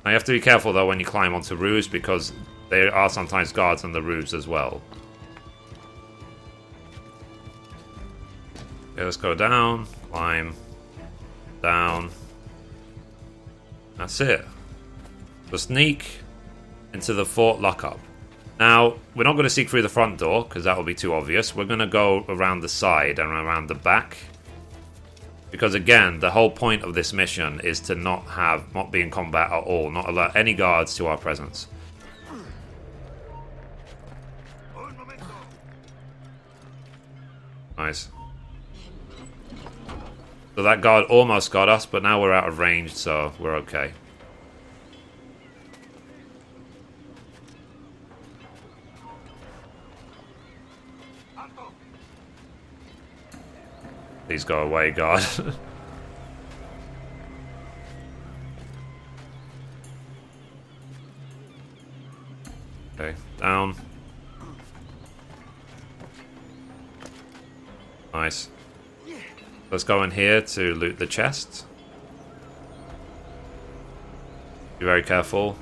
Now you have to be careful though when you climb onto roofs because there are sometimes guards on the roofs as well. Okay, let's go down, climb, down. That's it. So sneak into the fort lockup. Now, we're not going to sneak through the front door because that will be too obvious. We're going to go around the side and around the back. Because again, the whole point of this mission is to not be in combat at all, not alert any guards to our presence. Nice. So that guard almost got us, but now we're out of range, so we're okay. Please go away, guard. Okay, down. Nice. Let's go in here to loot the chest. Be very careful.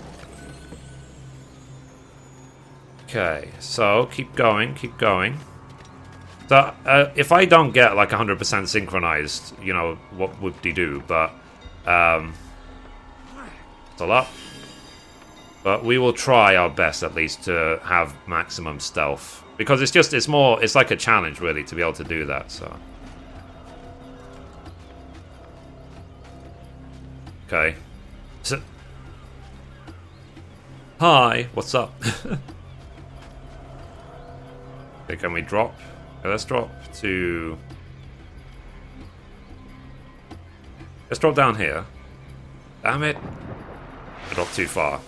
Okay, so keep going, keep going. So, if I don't get like 100% synchronized, you know, what would they do? But, still up. But we will try our best at least to have maximum stealth. Because it's like a challenge really to be able to do that, so. Okay. So, hi, what's up? Okay, can we drop? Okay, let's drop to... Let's drop down here. Damn it. I dropped too far.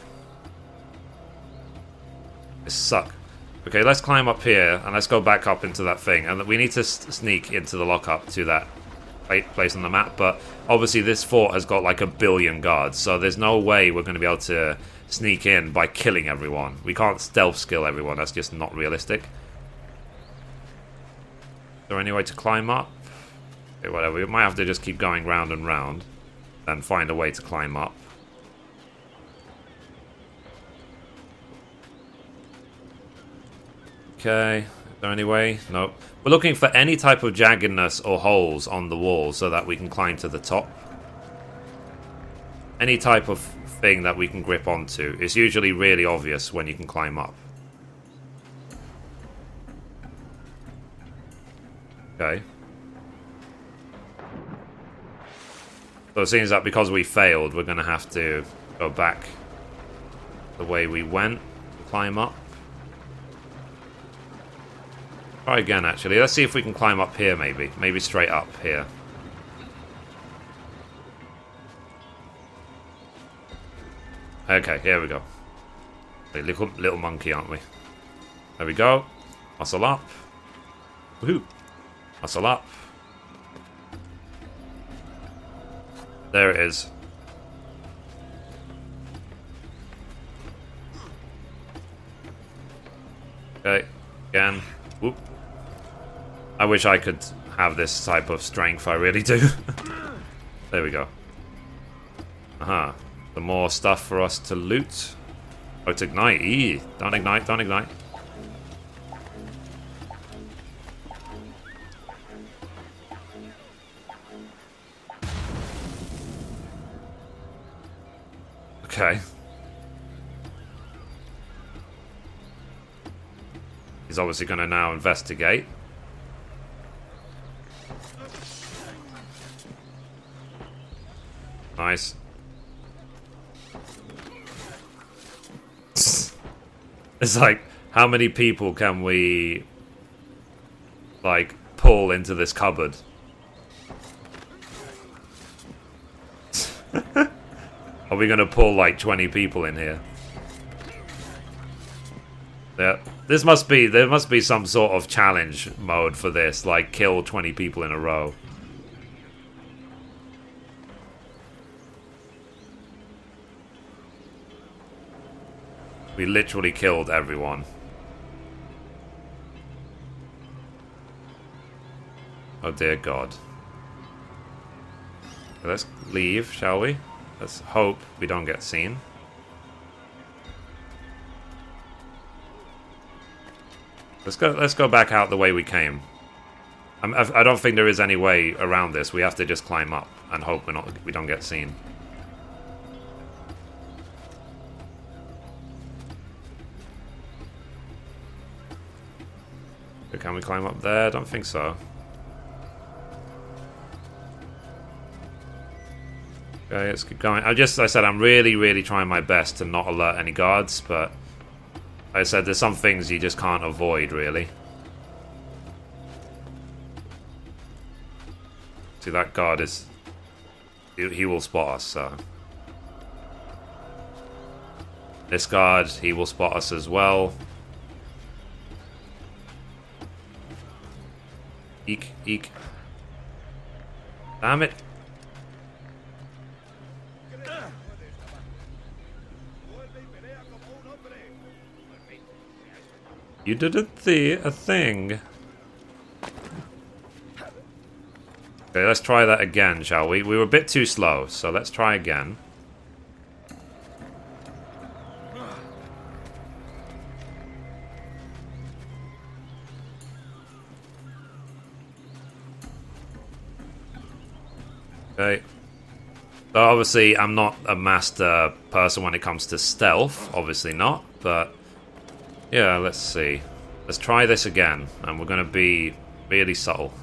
This suck. Okay, let's climb up here and let's go back up into that thing. And we need to sneak into the lockup to that place on the map. But obviously this fort has got like 1 billion guards. So there's no way we're going to be able to sneak in by killing everyone. We can't stealth skill everyone. That's just not realistic. Is there any way to climb up? Okay, whatever. We might have to just keep going round and round and find a way to climb up. Okay. Is there any way? Nope. We're looking for any type of jaggedness or holes on the wall so that we can climb to the top. Any type of thing that we can grip onto. It's usually really obvious when you can climb up. Okay. So it seems that because we failed, we're going to have to go back the way we went to climb up. Try again, actually. Let's see if we can climb up here, maybe. Maybe straight up here. Okay, here we go. A little monkey, aren't we? There we go. Muscle up. Woohoo! Muscle up. There it is. Okay, again. Whoop. I wish I could have this type of strength, I really do. There we go. Aha. The more stuff for us to loot. Oh, to ignite. Eee. Don't ignite, don't ignite. Okay. He's obviously going to now investigate. Nice. It's like, how many people can we, like, pull into this cupboard? Are we gonna pull like 20 people in here? Yeah, there must be some sort of challenge mode for this, like kill 20 people in a row. We literally killed everyone. Oh dear God. Let's leave, shall we? Let's hope we don't get seen. Let's go back out the way we came. I don't think there is any way around this. We have to just climb up and hope we don't get seen. Can we climb up there? I don't think so. Okay, let's keep going. I said I'm really trying my best to not alert any guards, but I said there's some things you just can't avoid, really. See, that guard is... He will spot us, so... This guard, he will spot us as well. Eek, eek. Damn it. You didn't see a thing. Okay, let's try that again, shall we? We were a bit too slow, so let's try again. Okay. So obviously, I'm not a master person when it comes to stealth. Obviously not, but yeah, let's see. Let's try this again, and we're going to be really subtle.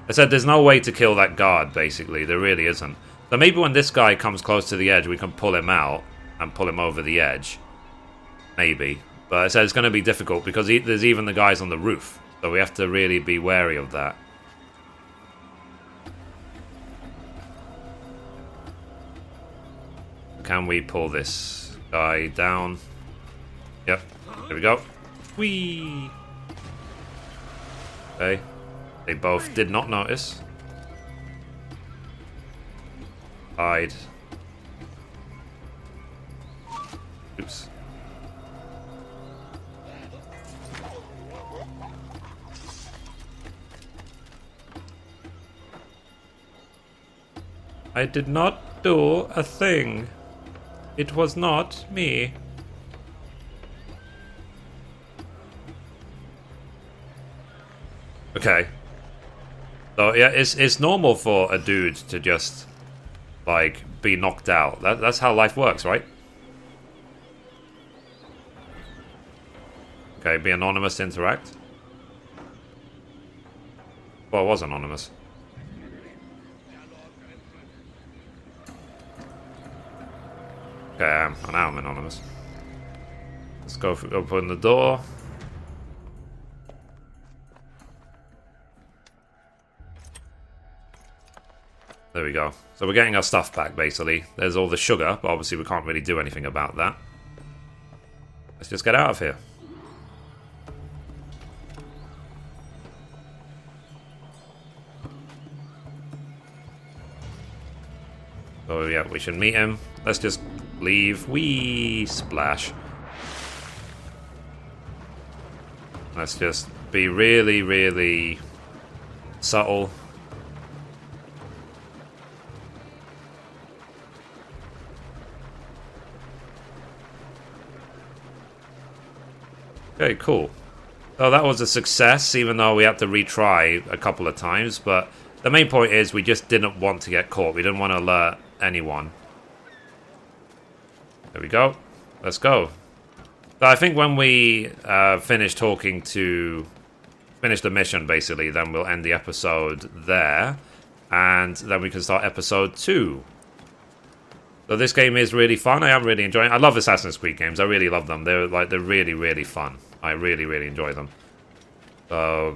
I said there's no way to kill that guard, basically. There really isn't. So maybe when this guy comes close to the edge, we can pull him out and pull him over the edge. Maybe. But I said it's going to be difficult because there's even the guys on the roof. So we have to really be wary of that. Can we pull this guy down? Yep. There we go. Whee! Okay. They both did not notice. Hide. Oops. I did not do a thing. It was not me. Okay. So yeah, it's normal for a dude to just like be knocked out. That's how life works, right? Okay, be anonymous to interact. Well, it was anonymous. Okay, now I'm anonymous. Let's go open the door. There we go. So we're getting our stuff back, basically. There's all the sugar, but obviously we can't really do anything about that. Let's just get out of here. So yeah, we should meet him. Let's just leave. Wee splash. Let's just be really, really subtle. Okay, cool. So that was a success, even though we had to retry a couple of times. But the main point is we just didn't want to get caught. We didn't want to alert anyone. There we go. Let's go. So I think when we finish the mission, basically, then we'll end the episode there. And then we can start episode 2. So this game is really fun. I am really enjoying it. I love Assassin's Creed games. I really love them. They're really, really fun. I really, really enjoy them. So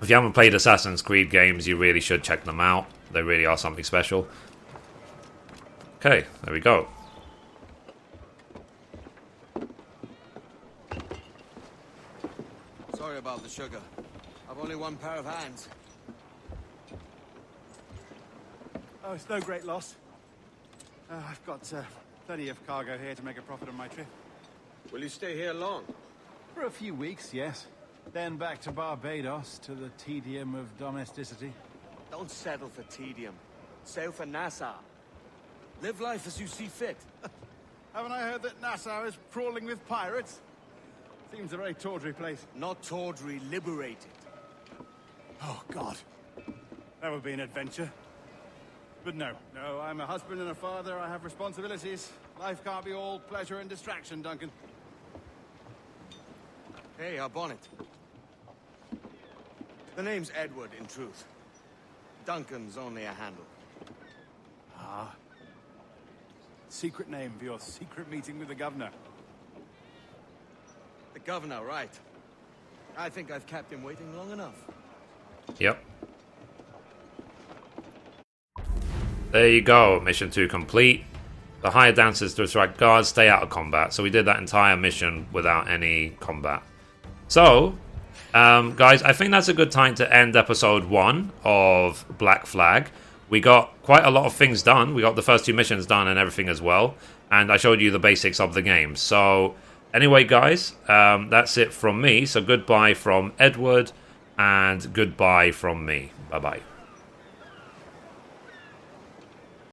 if you haven't played Assassin's Creed games, you really should check them out. They really are something special. Okay, there we go. Sorry about the sugar. I've only one pair of hands. Oh, it's no great loss. I've got plenty of cargo here to make a profit on my trip. Will you stay here long? For a few weeks, yes. Then back to Barbados, to the tedium of domesticity. Don't settle for tedium. Sail for Nassau. Live life as you see fit. Haven't I heard that Nassau is crawling with pirates? Seems a very tawdry place. Not tawdry, liberated. Oh, God. That would be an adventure. But no, I'm a husband and a father. I have responsibilities. Life can't be all pleasure and distraction, Duncan. Hey, our bonnet. The name's Edward, in truth. Duncan's only a handle. Ah. Secret name for your secret meeting with the governor. The governor, right. I think I've kept him waiting long enough. Yep. There you go, mission 2 complete. The higher dancers to distract guards, stay out of combat. So we did that entire mission without any combat. So, guys, I think that's a good time to end episode 1 of Black Flag. We got quite a lot of things done. We got the first 2 missions done and everything as well. And I showed you the basics of the game. So, Anyway, guys, that's it from me. So goodbye from Edward, and goodbye from me. Bye-bye.